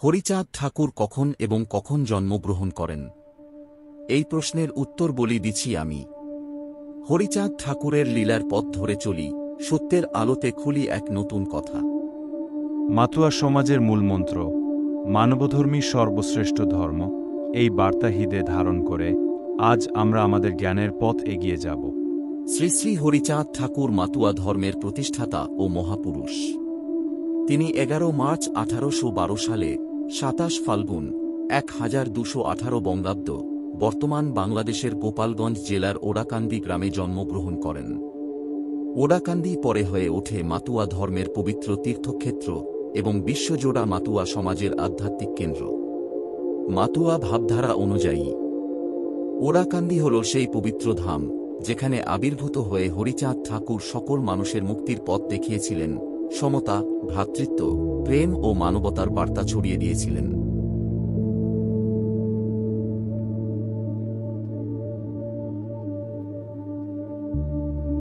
হরিচাঁদ ঠাকুর কখন এবং কখন জন্মগ্রহণ করেন? এই প্রশ্নের উত্তর বলি দিচ্ছি আমি। হরিচাঁদ ঠাকুরের লীলার পথ ধরে চলি, সত্যের আলোতে খুলি এক নতুন কথা। মাতুয়া সমাজের মূলমন্ত্র, মানবধর্মী সর্বশ্রেষ্ঠ ধর্ম, এই বার্তা হৃদয়ে ধারণ করে আজ আমরা আমাদের জ্ঞানের পথ এগিয়ে যাব। শ্রী শ্রী হরিচাঁদ ঠাকুর মাতুয়া ধর্মের প্রতিষ্ঠাতা ও মহাপুরুষ। তিনি 11 মার্চ 1812 সালে 27 ফাল্গুন 1218 বঙ্গাব্দ বর্তমান বাংলাদেশের গোপালগঞ্জ জেলার ওড়াকান্দি গ্রামে জন্মগ্রহণ করেন। ওড়াকান্দি পরে হয়ে ওঠে মাতুয়া ধর্মের পবিত্র তীর্থক্ষেত্র এবং বিশ্বজোড়া মাতুয়া সমাজের আধ্যাত্মিক কেন্দ্র। মাতুয়া ভাবধারা অনুযায়ী ওড়াকান্দি হল সেই পবিত্র ধাম যেখানে আবির্ভূত হয়ে হরিচাঁদ ঠাকুর সকল মানুষের মুক্তির পথ দেখিয়েছিলেন, সমতা, ভ্রাতৃত্ব, প্রেম ও মানবতার বার্তা ছড়িয়ে দিয়েছিলেন।